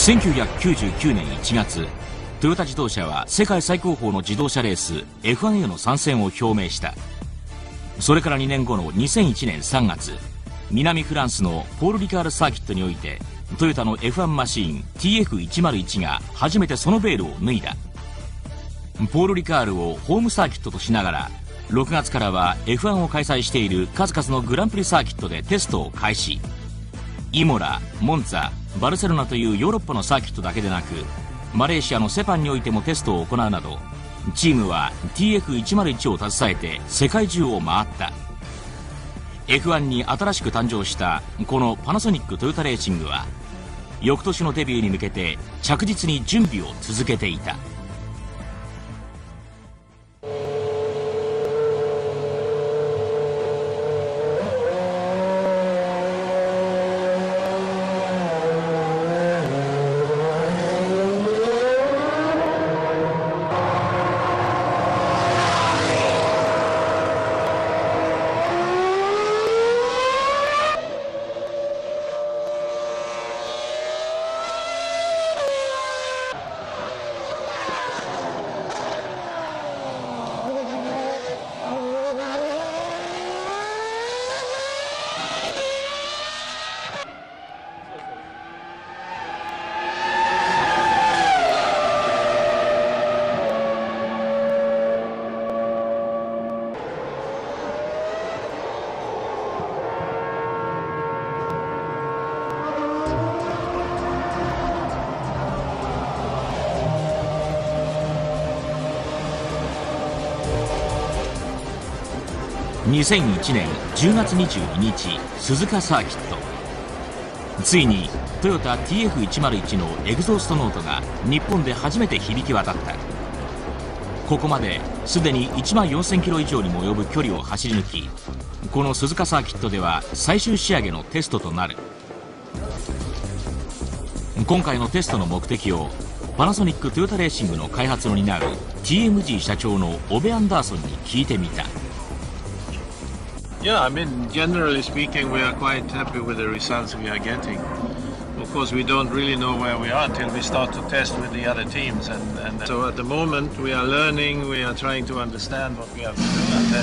1999年1月、トヨタ自動車は世界最高峰の自動車レース F1 への参戦を表明した。それから2年後の2001年3月、南フランスのポール・リカールサーキットにおいてトヨタの F1 マシーン TF101 が初めてそのベールを脱いだ。ポール・リカールをホームサーキットとしながら、6月からは F1 を開催している数々のグランプリサーキットでテストを開始。イモラ、モンツァ、バルセロナというヨーロッパのサーキットだけでなく、マレーシアのセパンにおいてもテストを行うなど、チームは TF101 を携えて世界中を回った。 F1 に新しく誕生したこのパナソニックトヨタレーシングは、翌年のデビューに向けて着実に準備を続けていた。2001年10月22日、鈴鹿サーキット。ついにトヨタ TF101 のエグゾーストノートが日本で初めて響き渡った。ここまですでに1万4000キロ以上にも及ぶ距離を走り抜き、この鈴鹿サーキットでは最終仕上げのテストとなる。今回のテストの目的をパナソニックトヨタレーシングの開発を担う TMG 社長のオベアンダーソンに聞いてみた。Yeah, I mean, generally speaking, we are quite happy with the results we are getting. Of course, we don't really know where we are until we start to test with the other teams. And so at the moment, we are learning, we are trying to understand what we have to do.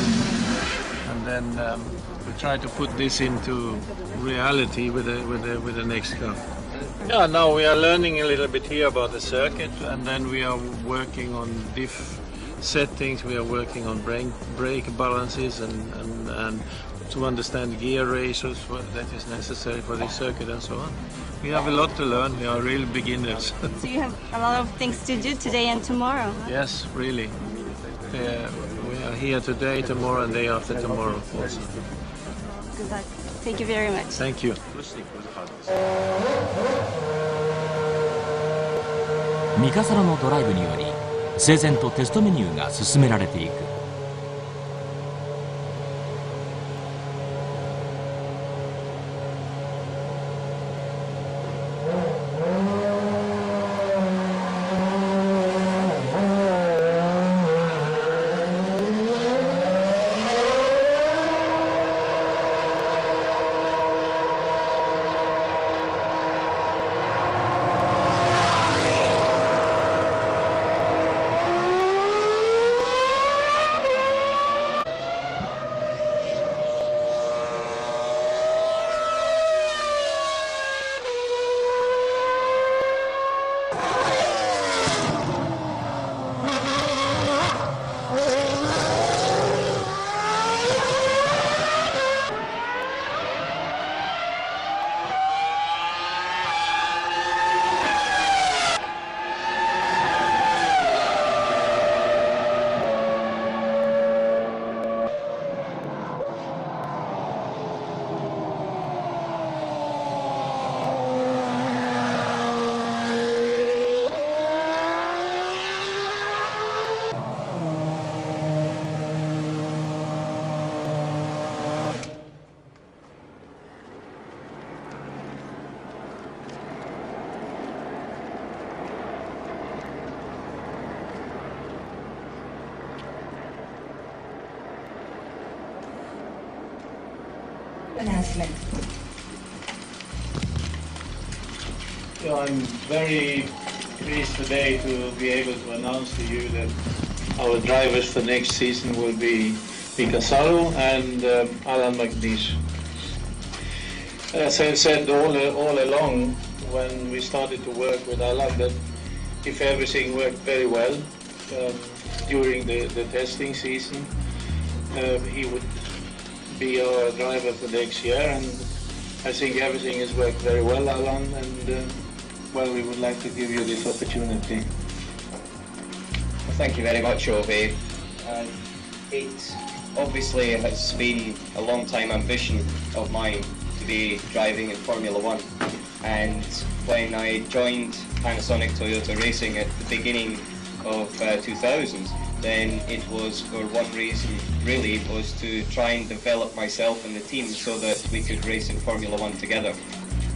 And then we try to put this into reality with the next car. Yeah, now we are learning a little bit here about the circuit, and then we are working on diff settings. We are working on brake balances and to understand gear ratios that is necessary for this circuit and so on. We have a lot to learn. We are real beginners. So you have a lot of things to do today and tomorrow. Yes, really. We are here today, tomorrow, and day after tomorrow also. Good luck. Thank you very much. Thank you. ミカサロのドライブにより、整然とテストメニューが進められていく。Yeah, So I'm very pleased today to be able to announce to you that our drivers for next season will be Mika Saru and Alan McNeish. As I've said all along when we started to work with Alan, that if everything worked very well during the testing season, he would be our driver for next year, and I think everything has worked very well, Alan, and well, we would like to give you this opportunity. Well, thank you very much, Obe. It obviously has been a long time ambition of mine to be driving in Formula One, and when I joined Panasonic Toyota Racing at the beginning of 2000, then it was for one reason, really, it was to try and develop myself and the team so that we could race in Formula One together.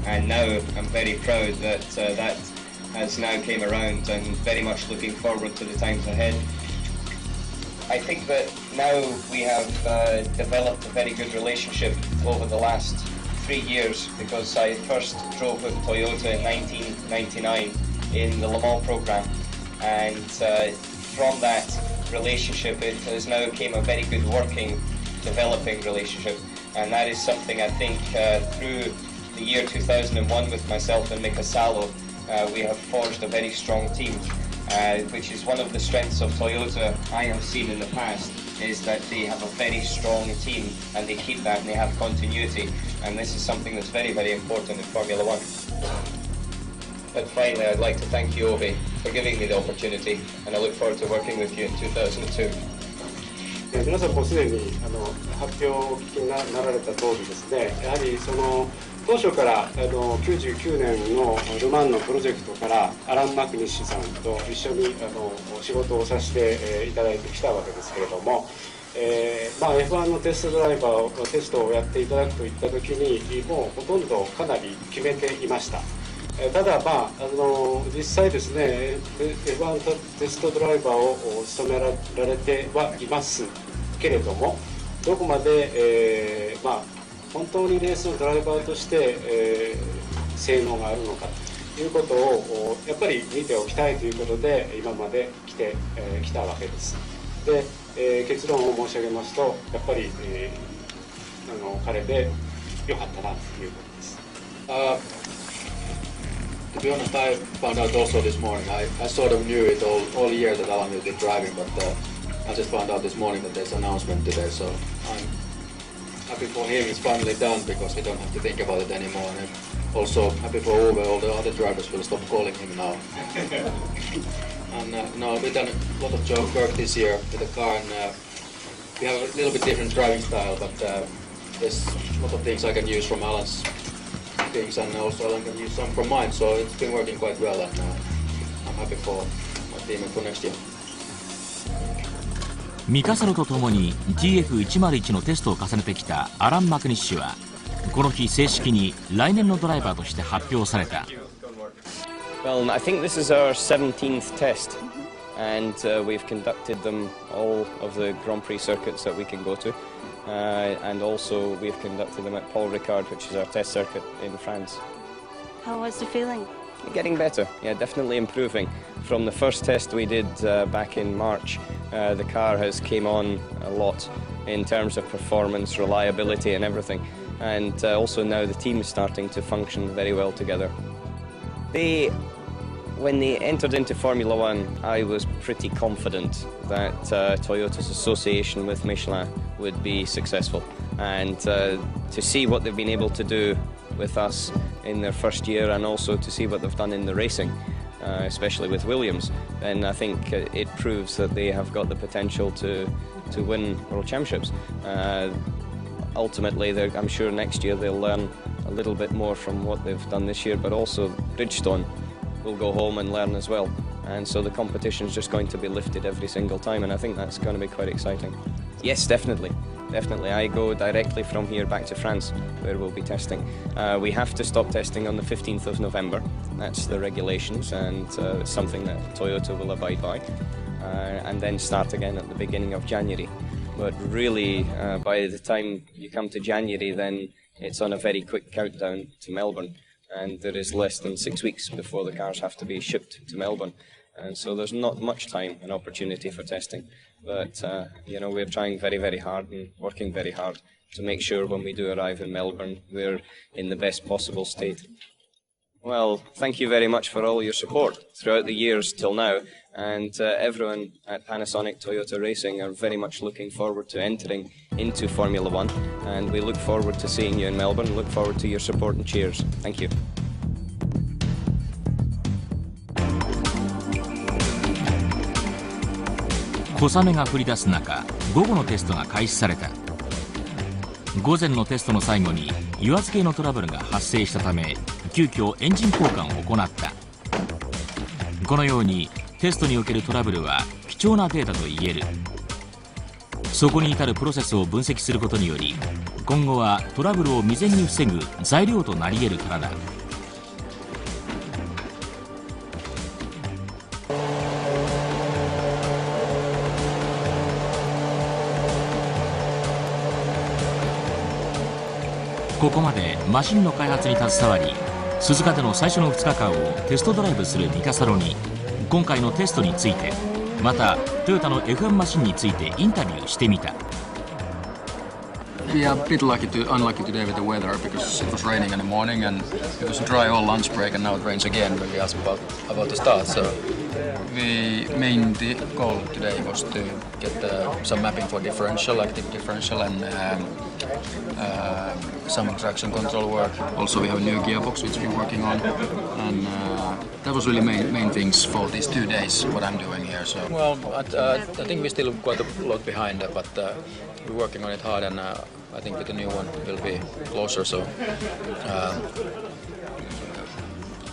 And now I'm very proud that that has now came around, and very much looking forward to the times ahead. I think that now we have developed a very good relationship over the last 3 years, because I first drove with Toyota in 1999 in the Le Mans program, and from that relationship it has now become a very good working, developing relationship, and that is something I think through the year 2001 with myself and Mika Salo, we have forged a very strong team, which is one of the strengths of Toyota I have seen in the past, is that they have a very strong team and they keep that and they have continuity, and this is something that's very, very important in Formula One. But finally, I'd like to thank you, Obe, for giving me the opportunity, and I look forward to working with you in 2002. 皆さんもうすでに発表をお聞きになられた通りですね、やはりその当初から99年のル・マンのプロジェクトからアラン・マクニッシュさんと一緒に仕事をさせていただいてきたわけですけれども、F1 のテストドライバーテストをやっていただくといった時にもうほとんどかなり決めていました。ただ、実際ですね F1 テストドライバーを務められてはいますけれども、どこまで、本当にレースのドライバーとして、性能があるのかということをやっぱり見ておきたいということで今まで来たわけです。で、結論を申し上げますとやっぱり、彼で良かったなということです。To be honest, I found out also this morning. I sort of knew it all year that Alan will be driving, but I just found out this morning that there's an announcement today, so I'm happy for him. It's finally done because he don't have to think about it anymore. And I'm also happy for Uwe. All the other drivers will stop calling him now. And no, we've done a lot of job work this year with the car, and we have a little bit different driving style, but there's a lot of things I can use from Alan's things, and also Alan can use some from mine, so it's been working quite well, and I'm happy for my team and for next year. ミカサロとともに TF101 のテストを重ねてきたアラン・マクニッシュはこの日正式に来年のドライバーとして発表された。 Well, I think this is our 17th test, and we've conducted them all of the Grand Prix circuits that we can go to. And also we've conducted them at Paul Ricard, which is our test circuit in France. How was the feeling? Getting better, yeah, definitely improving. From the first test we did back in March, the car has came on a lot in terms of performance, reliability and everything. And also now the team is starting to function very well together. When they entered into Formula One, I was pretty confident that Toyota's association with Michelin would be successful. And to see what they've been able to do with us in their first year, and also to see what they've done in the racing, especially with Williams, then I think it proves that they have got the potential to win World Championships. Ultimately, I'm sure next year they'll learn a little bit more from what they've done this year, but also Bridgestone will go home and learn as well, and so the competition is just going to be lifted every single time, and I think that's going to be quite exciting. Yes, definitely. I go directly from here back to France, where we'll be testing. We have to stop testing on the 15th of November. That's the regulations, and it's something that Toyota will abide by, and then start again at the beginning of January. But really, by the time you come to January, then it's on a very quick countdown to Melbourne. and there is less than 6 weeks before the cars have to be shipped to Melbourne. And so there's not much time and opportunity for testing. But, we're trying very, very hard and working very hard to make sure when we do arrive in Melbourne, we're in the best possible state. Well, thank you very much for all your support throughout the years till now. And everyone at Panasonic Toyota Racing are very much looking forward to entering into Formula One. And we look forward to seeing you in Melbourne. Look forward to your support and cheers. Thank you. 小雨が降り出す中、午後のテストが開始された。午前のテストの最後に油圧系のトラブルが発生したため、急遽エンジン交換を行った。このようにテストにおけるトラブルは貴重なデータと言える。そこに至るプロセスを分析することにより、今後はトラブルを未然に防ぐ材料となり得るからだ。ここまでマシンの開発に携わり、鈴鹿での最初の2日間をテストドライブするミカサロに、今回のテストについて、またトヨタの F1 マシンについてインタビューしてみた。We are a bit unlucky today with the weather because it was raining in the morning and it was dry all lunch break and now it rains again when we asked about the start. So the main goal today was to get some mapping for differential, active differential, and some traction control work. Also we have a new gearbox which we're working on, and that was really main things for these 2 days what I'm doing here. So well, I think we're still quite a lot behind, but we're working on it hard, and I think with the new one we'll be closer. So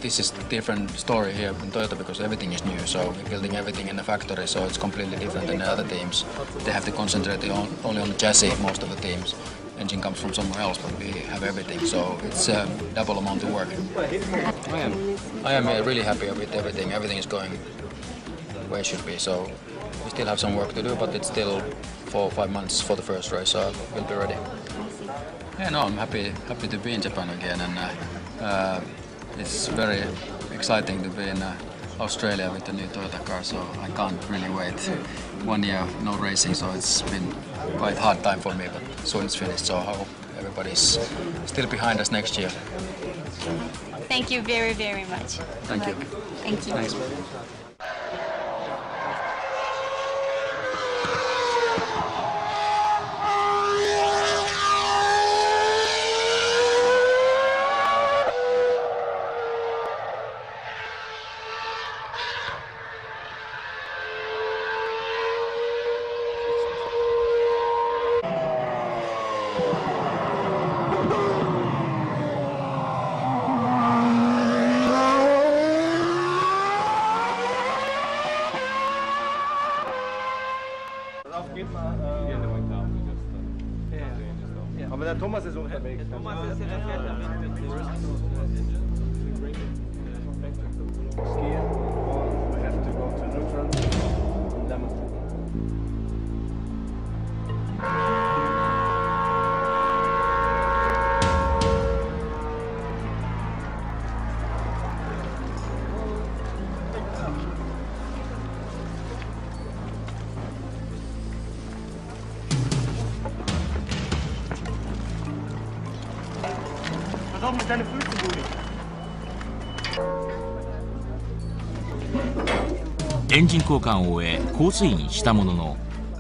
this is a different story here in Toyota because everything is new. So we're building everything in the factory, so it's completely different than the other teams. They have to concentrate only on the chassis, most of the teams. Engine comes from somewhere else, but we have everything, so it's a double amount of work. I am really happy with everything. Everything is going where it should be, so we still have some work to do, but it's still 4 or 5 months for the first race, so we'll be ready. Yeah, no, I'm happy to be in Japan again, and it's very exciting to be in Australia with the new Toyota car, so I can't really wait. 1 year no racing, so it's been quite a hard time for me, but soon it's finished, so I hope everybody's still behind us next year. Thank you very, very much. Thank you. Thank you. Thanks. Aber der Thomas ist unterwegs. Thomas ist in der Fährt damit. Skiing, or we have to go to neutral. Pass auf mit deinen Füßen, Rudi. エンジン交換を終えコースインしたものの、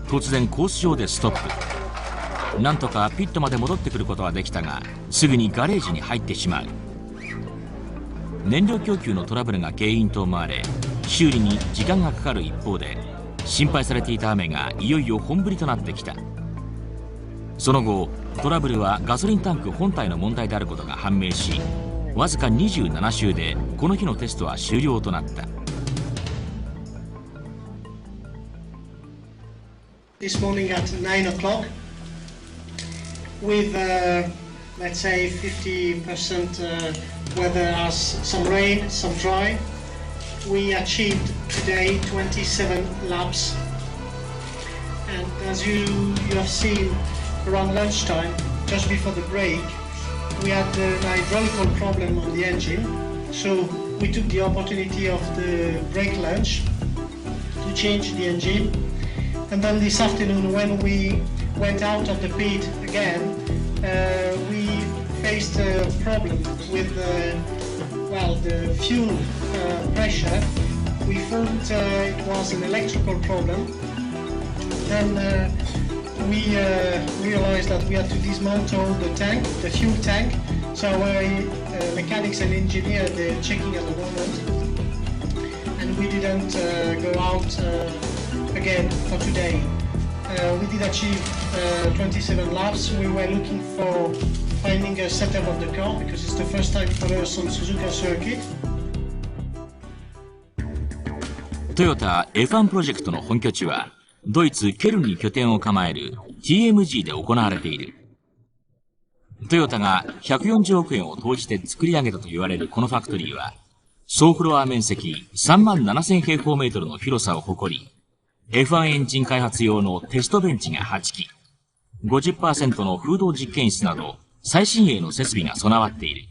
突然コース上でストップ。なんとかピットまで戻ってくることはできたが、すぐにガレージに入ってしまう。燃料供給のトラブルが原因と思われ、修理に時間がかかる一方で、心配されていた雨がいよいよ本降りとなってきた。その後トラブルはガソリンタンク本体の問題であることが判明し、わずか27周でこの日のテストは終了となった。This morning at 9 o'clock with let's say 50% weather as some rain, some dry. We achieved today 27 laps, and as you have seen around lunchtime, just before the break, we had an hydraulical problem on the engine, so we took the opportunity of the break lunch to change the engine. And then this afternoon, when we went out of the pit again, we faced a problem with the fuel pressure. We thought it was an electrical problem. Then we realized that we had to dismantle the tank, the fuel tank. So our mechanics and engineer, they're checking at the moment. And we didn't go out again for today. We did achieve 27 laps. We were looking for finding a setup of the car because it's the first time for us on Suzuka circuit. トヨタ F1 プロジェクトの本拠地はドイツ・ケルンに拠点を構える TMG で行われている。トヨタが140億円を投じて作り上げたと言われるこのファクトリーは、総フロア面積37,000平方メートルの広さを誇り、F1 エンジン開発用のテストベンチが8機、50% の風洞実験室など最新鋭の設備が備わっている。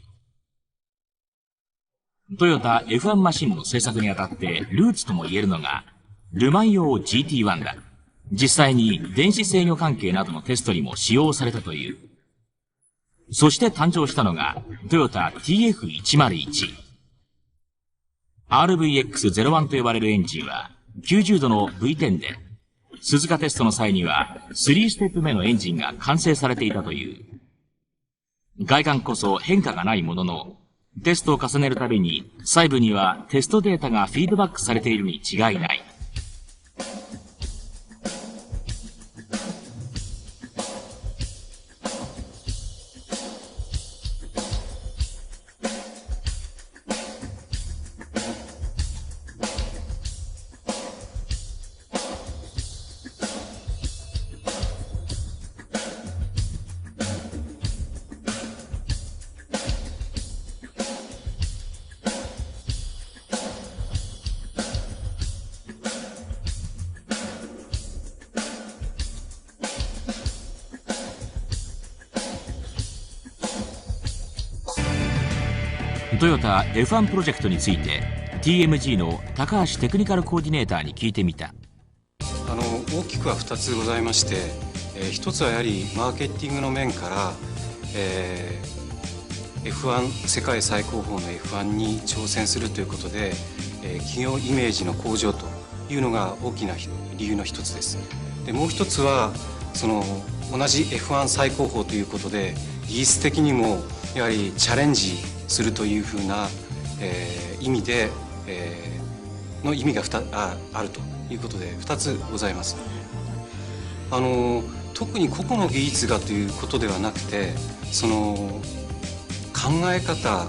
トヨタ F1 マシンの製作にあたってルーツとも言えるのが、ルマン用 GT1 だ。実際に電子制御関係などのテストにも使用されたという。そして誕生したのがトヨタ TF101。RVX01 と呼ばれるエンジンは90度の V10 で、鈴鹿テストの際には3ステップ目のエンジンが完成されていたという。外観こそ変化がないものの、テストを重ねるたびに細部にはテストデータがフィードバックされているに違いない。トヨタ F1 プロジェクトについて TMG の高橋テクニカルコーディネーターに聞いてみた。大きくは2つございまして、1つはやはりマーケティングの面から、F1 世界最高峰の F1 に挑戦するということで、企業イメージの向上というのが大きな理由の一つです。でもう一つはその同じ F1 最高峰ということで技術的にもやはりチャレンジするというふうな、意味で、の意味があるということで2つございます。特に個々の技術がということではなくて、その考え方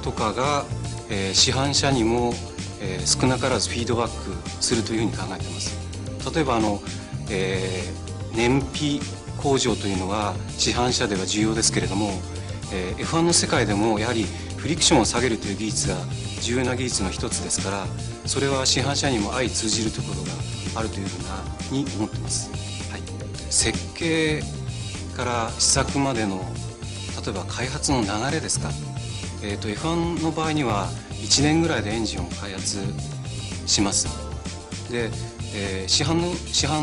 とかが、市販車にも、少なからずフィードバックするというふうに考えています。例えば燃費向上というのは市販車では重要ですけれども、F1 の世界でもやはりフリクションを下げるという技術が重要な技術の一つですから、それは市販車にも相通じるところがあるというふうに思っています。はい、設計から試作までの例えば開発の流れですか。F1 の場合には1年ぐらいでエンジンを開発します。で、市販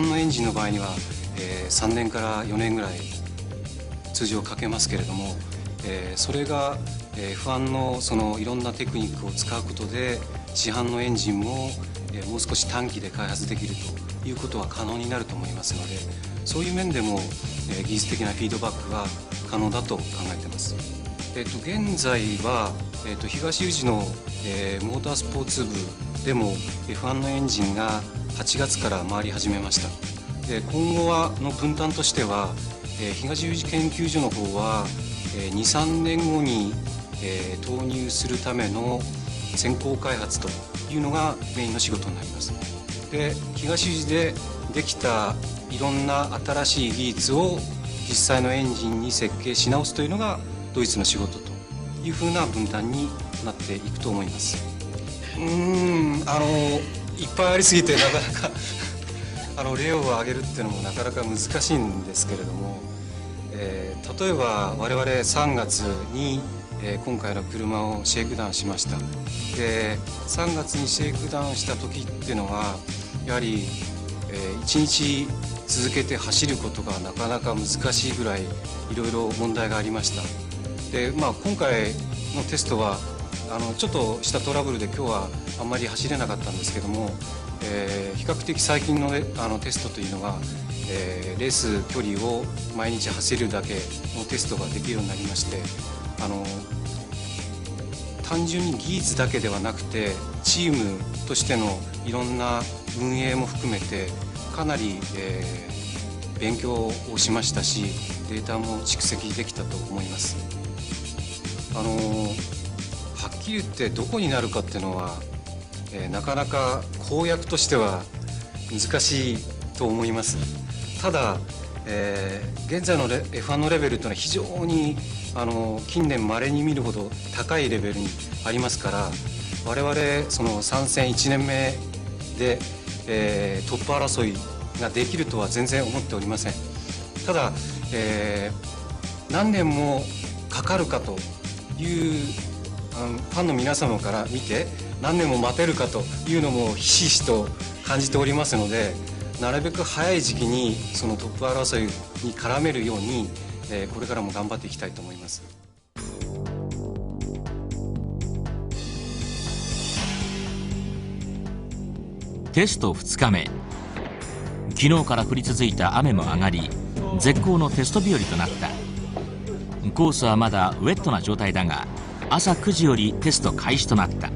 のエンジンの場合には、3年から4年ぐらい通常かけますけれども、それが F1 のそのいろんなテクニックを使うことで市販のエンジンももう少し短期で開発できるということは可能になると思いますので、そういう面でも技術的なフィードバックは可能だと考えています。現在は東宇治のモータースポーツ部でも F1 のエンジンが8月から回り始めました。で、今後の分担としては東宇治研究所の方は2、3年後に投入するための先行開発というのがメインの仕事になります。で、東宇治でできたいろんな新しい技術を実際のエンジンに設計し直すというのがドイツの仕事というふうな分担になっていくと思います。いっぱいありすぎてなかなか例を挙げるっていうのもなかなか難しいんですけれども、例えば我々3月に、今回の車をシェイクダウンしました。で3月にシェイクダウンした時っていうのはやはり、1日続けて走ることがなかなか難しいぐらいいろいろ問題がありました。で、今回のテストはちょっとしたトラブルで今日はあんまり走れなかったんですけども、比較的最近の、テストというのは、レース距離を毎日走るだけのテストができるようになりまして、単純に技術だけではなくてチームとしてのいろんな運営も含めてかなり、勉強をしましたし、データも蓄積できたと思います。はっきり言ってどこになるかっていうのは、なかなか公約としては難しいと思います。ただ、現在のF1 のレベルというのは非常に近年稀に見るほど高いレベルにありますから、我々その参戦1年目で、トップ争いができるとは全然思っておりません。ただ、何年もかかるかというファンの皆様から見て何年も待てるかというのもひしひしと感じておりますので、なるべく早い時期にそのトップ争いに絡めるように、これからも頑張っていきたいと思います。テスト2日目、昨日から降り続いた雨も上がり絶好のテスト日和となった。コースはまだウェットな状態だが朝9時よりテスト開始となった。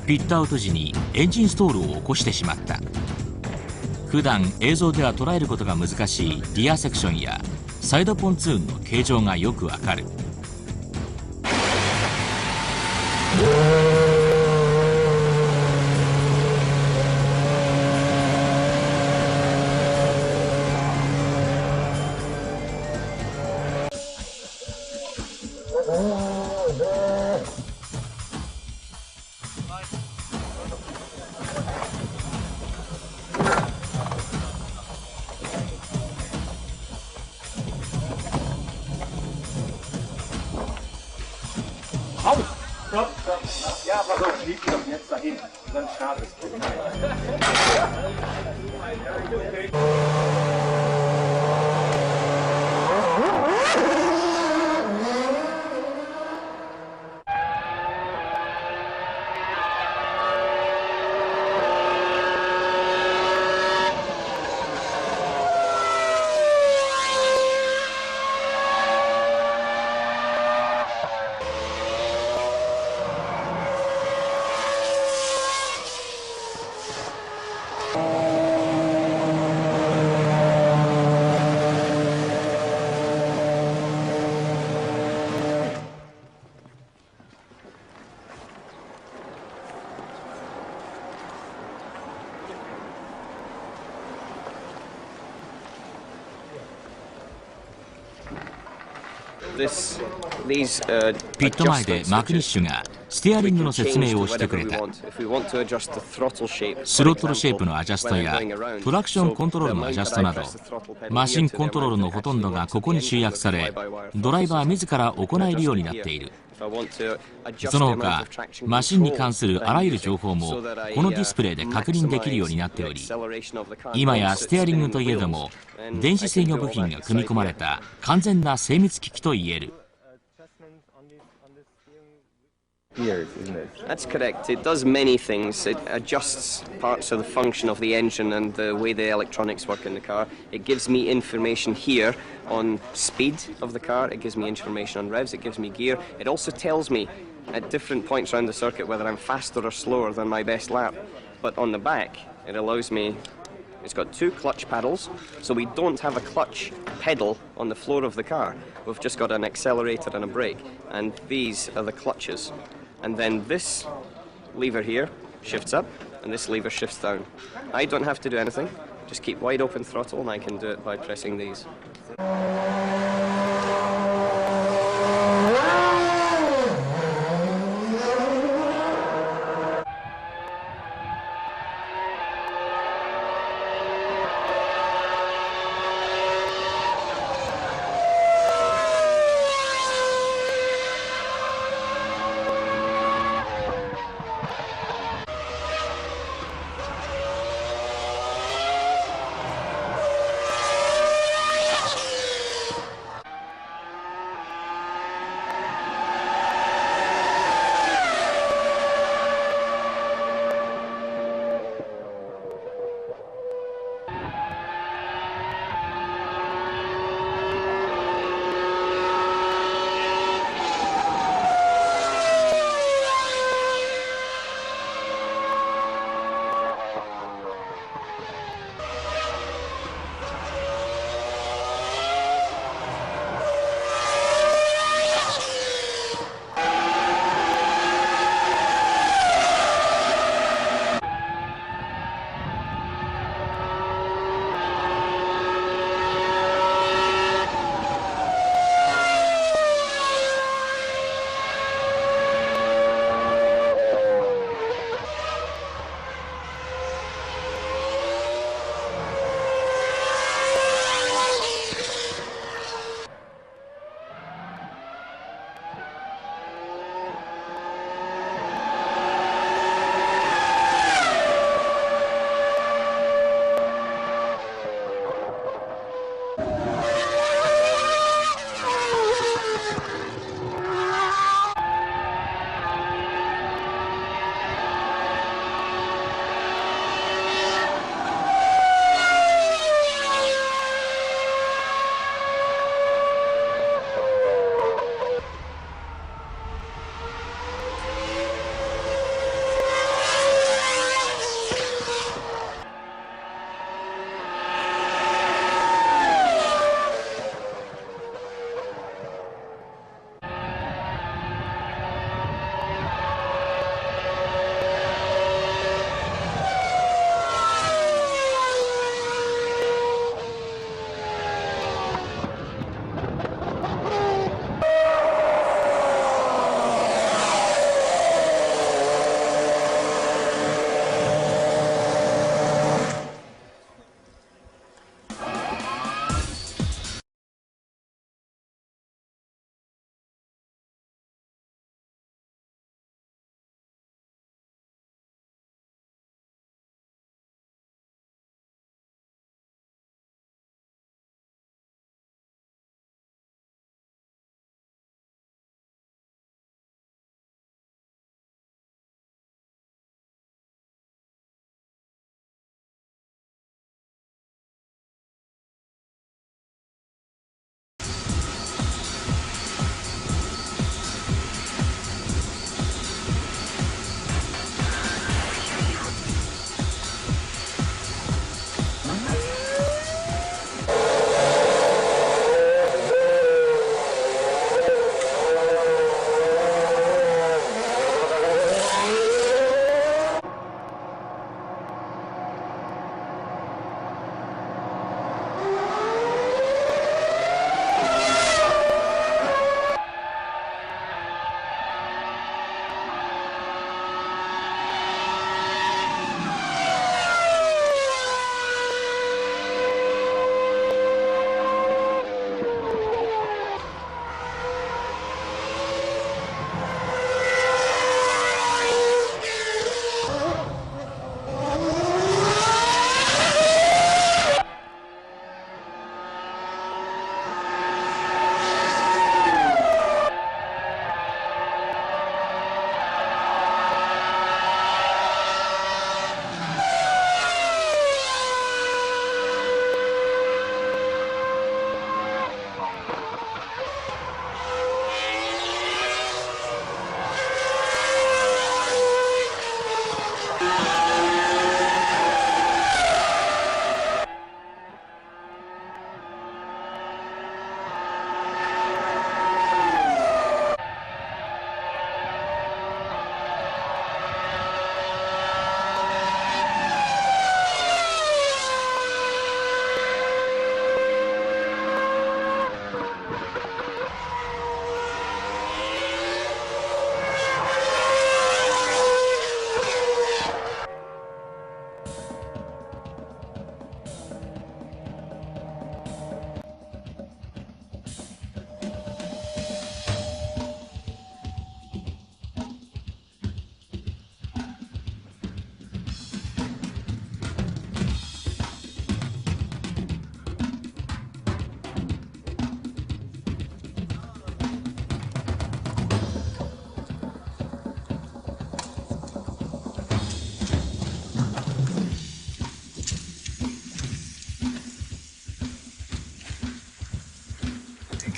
ピットアウト時にエンジンストールを起こしてしまった。普段映像では捉えることが難しいリアセクションやサイドポンツーンの形状がよくわかる。Ja, pass auf, fliegt doch jetzt dahin. Dann startest du.ピット前でマクニッシュがステアリングの説明をしてくれた。スロットルシェイプのアジャストやトラクションコントロールのアジャストなどマシンコントロールのほとんどがここに集約され、ドライバー自ら行えるようになっている。その他マシンに関するあらゆる情報もこのディスプレイで確認できるようになっており、今やステアリングといえども電子制御部品が組み込まれた完全な精密機器といえる。That's correct. It does many things. It adjusts parts of the function of the engine and the way the electronics work in the car. It gives me information here on speed of the car. It gives me information on revs. It gives me gear. It also tells me at different points around the circuit whether I'm faster or slower than my best lap. But on the back, it allows me... It's got two clutch paddles, so we don't have a clutch pedal on the floor of the car. We've just got an accelerator and a brake, and these are the clutches. And then this lever here shifts up, and this lever shifts down. I don't have to do anything. just keep wide open throttle, and I can do it by pressing these.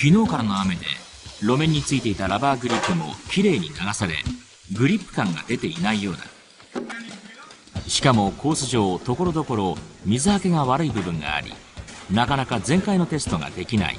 昨日からの雨で路面についていたラバーグリップもきれいに流され、グリップ感が出ていないようだ。しかもコース上ところどころ水はけが悪い部分があり、なかなか全開のテストができない。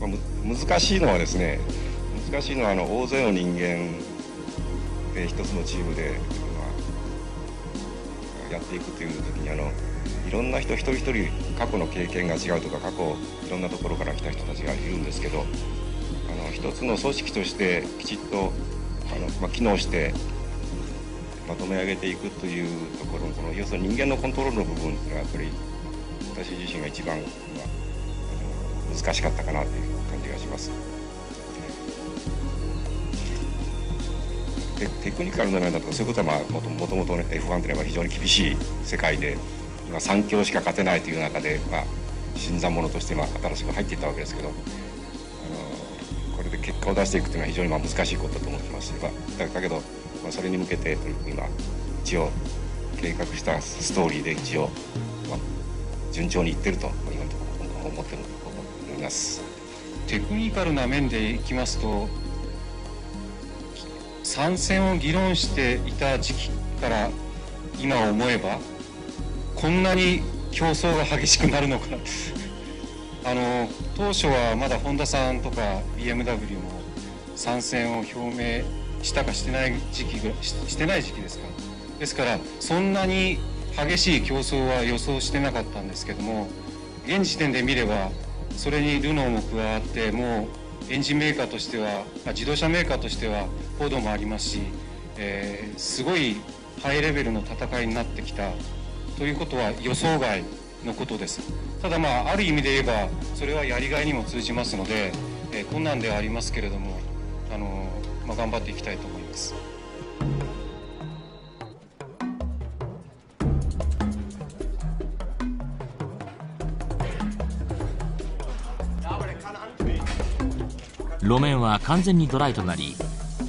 難しいのはですね、大勢の人間で一つのチームで、やっていくという時にいろんな人一人一人過去の経験が違うとか、過去いろんなところから来た人たちがいるんですけど、一つの組織としてきちっと機能してまとめ上げていくというところの、要するに人間のコントロールの部分っていうのはやっぱり私自身が一番難しかったかなという感じがします。テクニカルな面だとかそういうことはもともとね F1 というのは非常に厳しい世界で今3強しか勝てないという中で、新参者として新しく入っていったわけですけど、これで結果を出していくというのは非常に難しいことだと思ってますし、だけど、それに向けて今一応計画したストーリーで一応、順調にいってると今のところ思ってると思います。テクニカルな面でいきますと、参戦を議論していた時期から今思えばこんなに競争が激しくなるのかな当初はまだホンダさんとか BMW も参戦を表明したかしてない時期ですか。ですからそんなに激しい競争は予想してなかったんですけども、現時点で見ればそれにルノーも加わって、もうエンジンメーカーとしては、自動車メーカーとしてはフォードもありますし、すごいハイレベルの戦いになってきたということは予想外のことです。ただある意味で言えばそれはやりがいにも通じますので、困難ではありますけれども、頑張っていきたいと思います。路面は完全にドライとなり、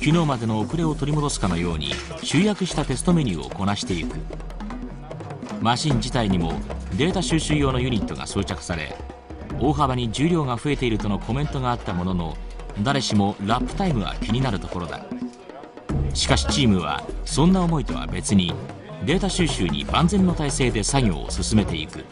昨日までの遅れを取り戻すかのように集約したテストメニューをこなしていく。マシン自体にもデータ収集用のユニットが装着され、大幅に重量が増えているとのコメントがあったものの、誰しもラップタイムは気になるところだ。しかしチームはそんな思いとは別にデータ収集に万全の体制で作業を進めていく。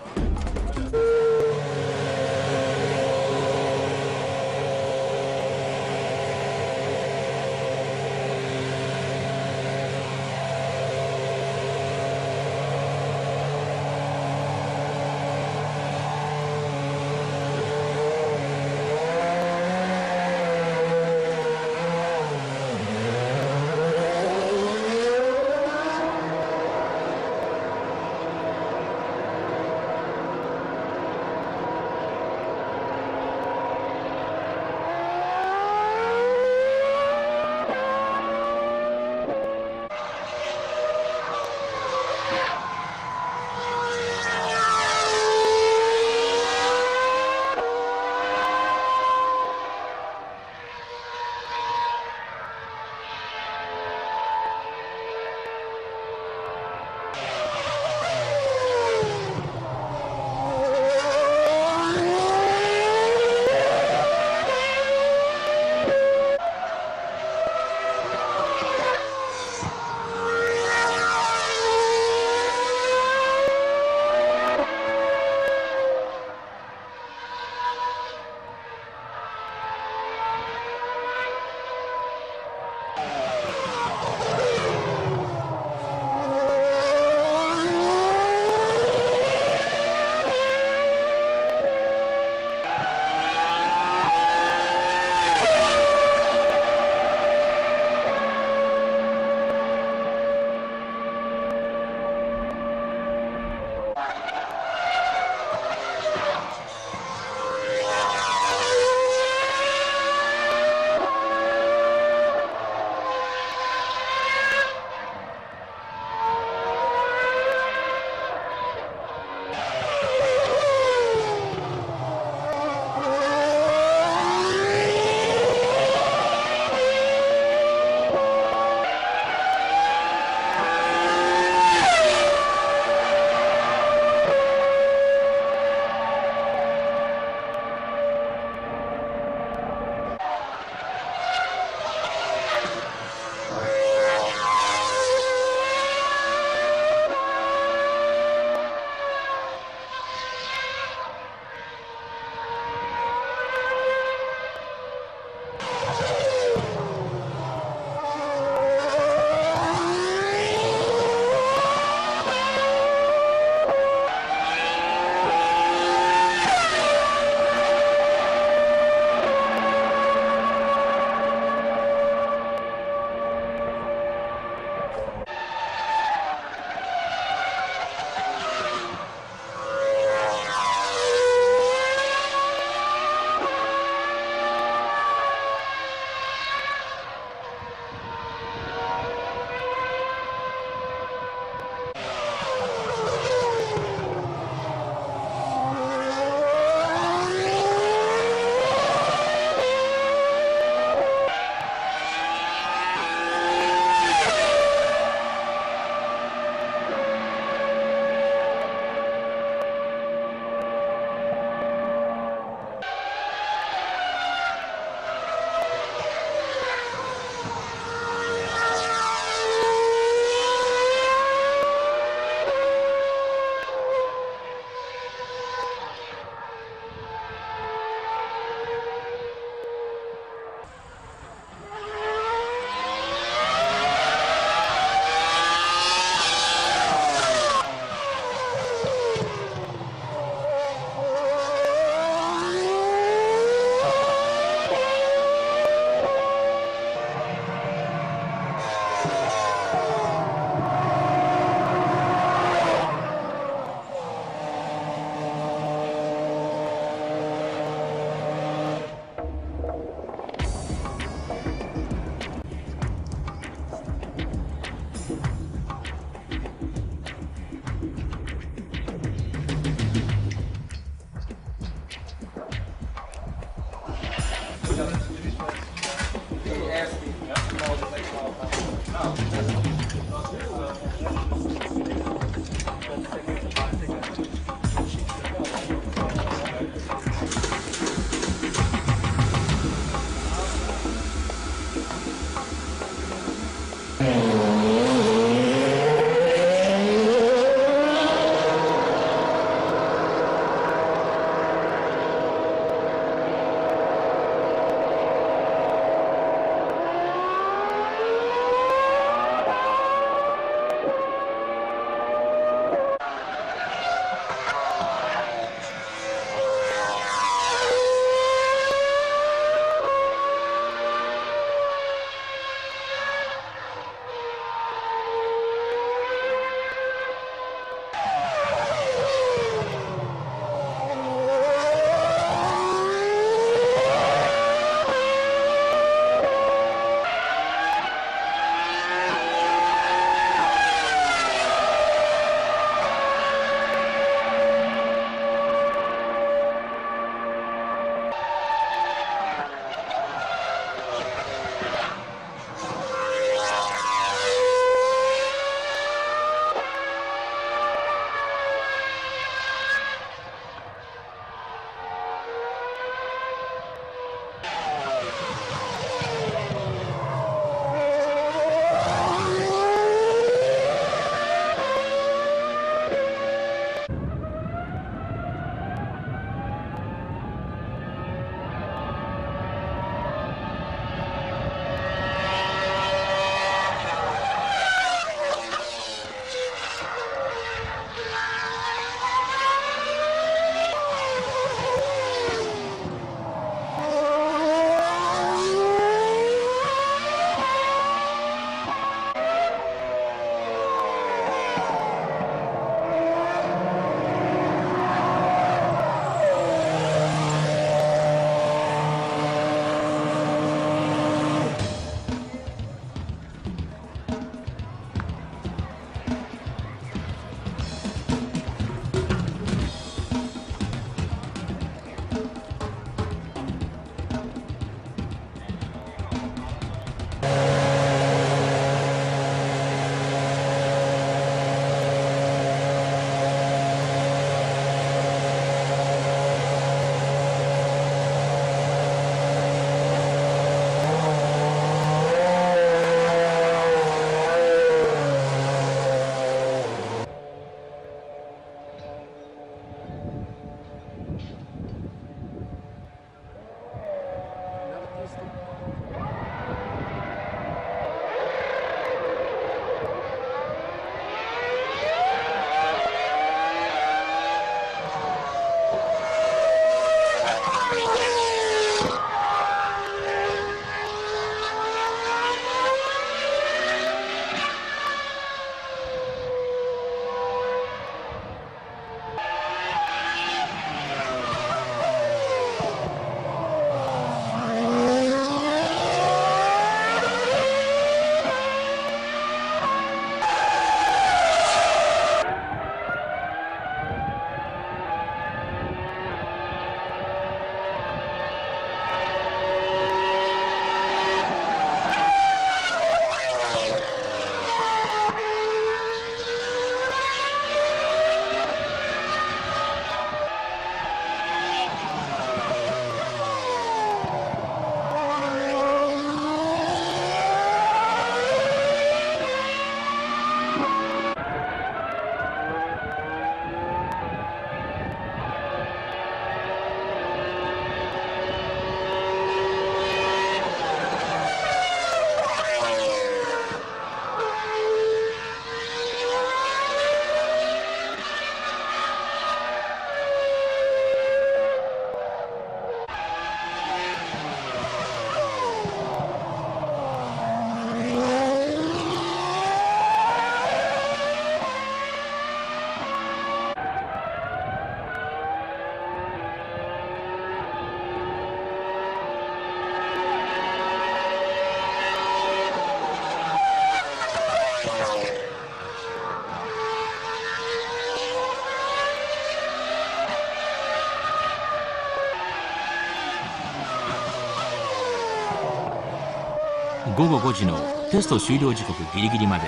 午後5時のテスト終了時刻ギリギリまで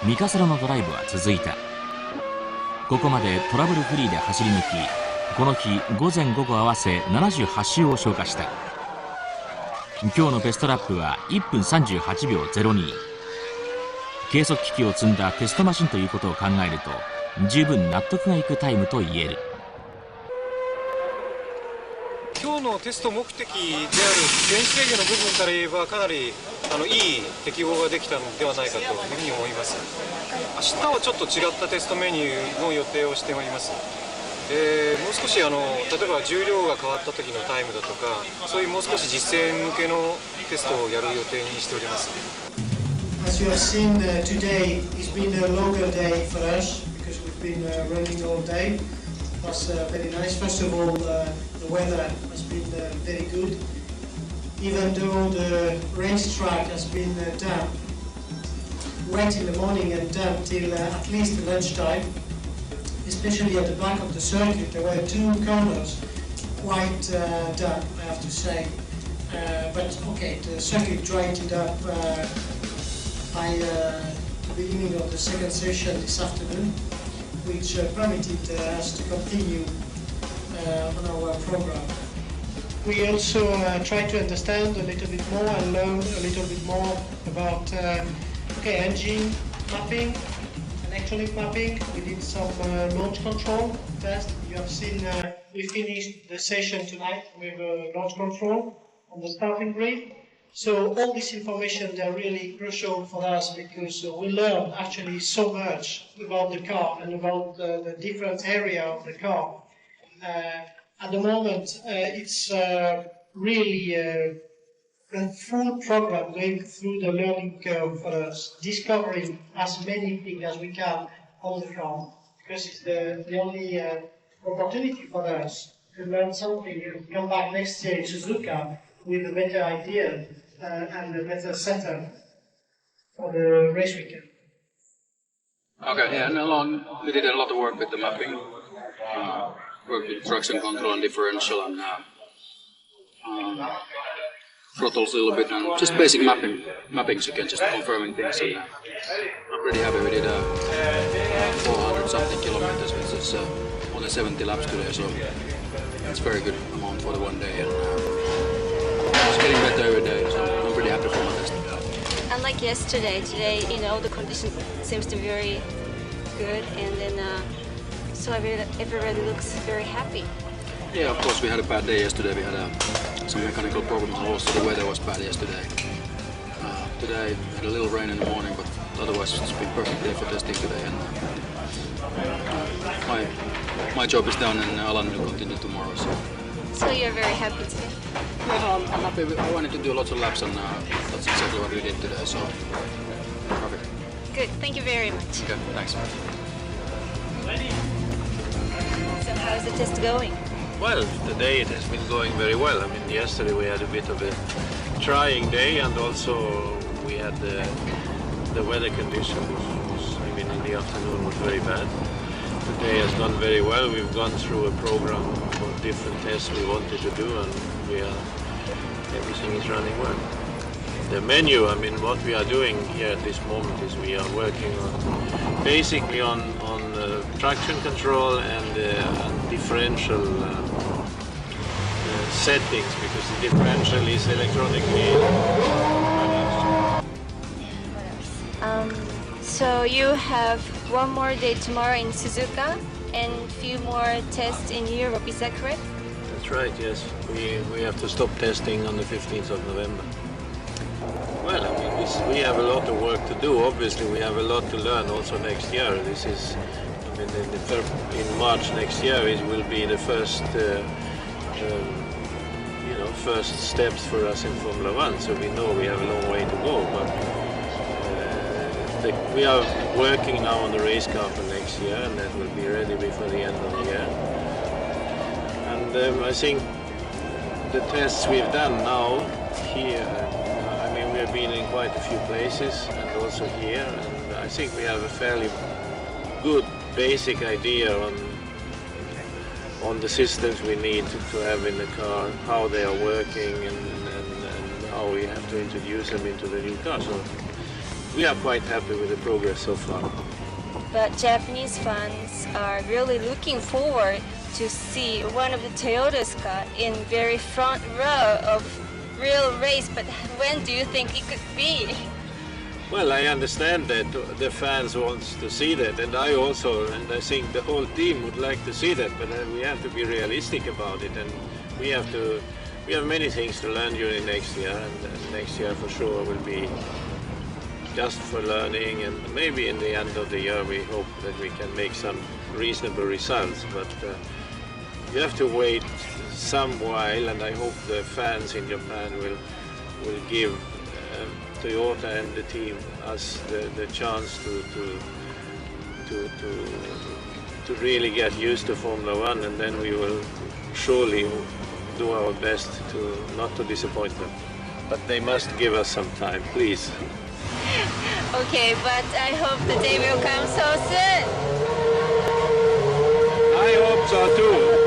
ミカサロのドライブは続いた。ここまでトラブルフリーで走り抜き、この日午前午後合わせ78周を消化した。今日のベストラップは1分38秒02。計測機器を積んだテストマシンということを考えると十分納得がいくタイムと言える。今日のテスト目的である電子制御の部分から言えばかなりいい適合ができたのではないかというふうに思います。明日はちょっと違ったテストメニューの予定をしております。もう少し例えば重量が変わった時のタイムだとか、そういうもう少し実践向けのテストをやる予定にしております。As you have seen today, it's been a longer day for us because we've been running all day. It was very nice. First of all, the weather has been very good. Even though the racetrack has been damp, wet in the morning and damp till at least lunchtime. Especially at the back of the circuit, there were two corners quite damp, I have to say. But okay, the circuit dried it up by the beginning of the second session this afternoon, which permitted us to continue on our program. We also try to understand a little bit more and learn a little bit more about engine mapping, electronic mapping. We did some launch control test. You have seen we finished the session tonight with launch control on the starting grid. So all this information, they're really crucial for us because we learn actually so much about the car and about the different area of the car. At the moment, it's really a full program going through the learning curve for us, discovering as many things as we can on the car, because it's the only opportunity for us to learn something and come back next year in Suzuka with a better idea and a better setup for the race weekend. Okay, yeah, and we did a lot of work with the mapping, worked with traction control and differential and throttles a little bit and just basic mappings again, just confirming things. And I'm pretty happy we did 400 something kilometers, which is only 70 laps today, so it's a very good amount for the one day. And it's getting better every day, so I'm pretty happy for my test. Unlike yesterday, today, the condition seems to be very good, and then so everybody looks very happy. Yeah, of course we had a bad day yesterday. We had some mechanical problems, and also the weather was bad yesterday. Today we had a little rain in the morning, but otherwise it's been a perfect day for testing today. And my job is done, and Alan will continue tomorrow. So you're very happy today? Yeah, I'm happy. I wanted to do lots of laps, and that's exactly what we did today. So perfect. Good. Thank you very much. Okay, thanks. So how's the test going? Well, today it has been going very well. I mean, yesterday we had a bit of a trying day, and also we had the weather condition was, I mean, in the afternoon was very bad. Today has gone very well. We've gone through a program of different tests we wanted to do, and everything is running well. The menu, I mean, what we are doing here at this moment is we are working on basically on traction control and differential settings, because the differential is electronically managed. So you have one more day tomorrow in Suzuka and a few more tests in Europe, is that correct? That's right, yes. We have to stop testing on the 15th of November. Well, I mean, we have a lot of work to do. Obviously, we have a lot to learn also next year. This is, I mean, in March next year, it will be the first, first steps for us in Formula One. So we know we have a long way to go, but we are working now on the race car for next year, and that will be ready before the end of the year. And I think the tests we've done now here, I mean, we have been in quite a few places and also here, and I think we have a fairly good basic idea on the systems we need to have in the car, how they are working, and how we have to introduce them into the new car. So we are quite happy with the progress so far. But Japanese fans are really looking forward to see one of the Toyota's car in very front row of real race. But when do you think it could be? Well, I understand that the fans want to see that, and I also, and I think the whole team would like to see that. But we have to be realistic about it, and we have many things to learn during next year, and next year for sure will be just for learning, and maybe in the end of the year we hope that we can make some reasonable results. But you have to wait some while, and I hope the fans in Japan will give Toyota and the team us the chance to really get used to Formula One, and then we will surely do our best not to disappoint them. But they must give us some time, please. Okay, but I hope the day will come so soon. I hope so too.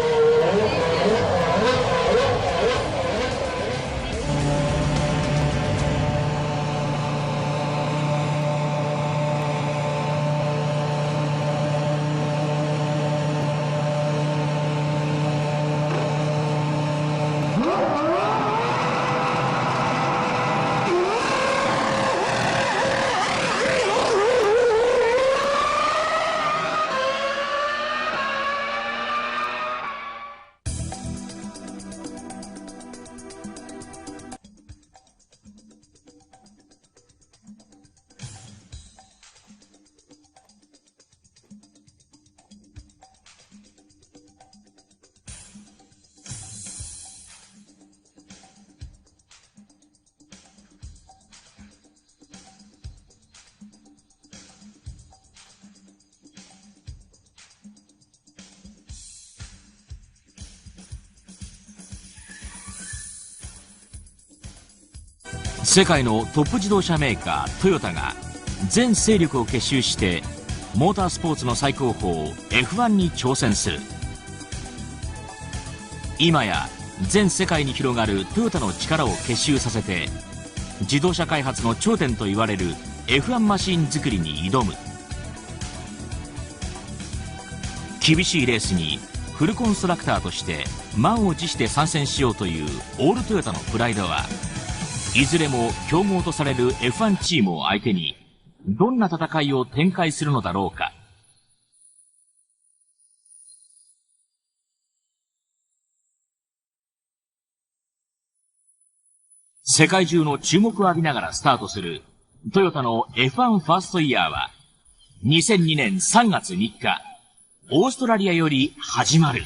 世界のトップ自動車メーカートヨタが全勢力を結集してモータースポーツの最高峰 F1 に挑戦する。今や全世界に広がるトヨタの力を結集させて自動車開発の頂点といわれる F1 マシン作りに挑む。厳しいレースにフルコンストラクターとして満を持して参戦しようというオールトヨタのプライドはいずれも強豪とされる F1 チームを相手にどんな戦いを展開するのだろうか。世界中の注目を浴びながらスタートするトヨタの F1 ファーストイヤーは2002年3月3日オーストラリアより始まる。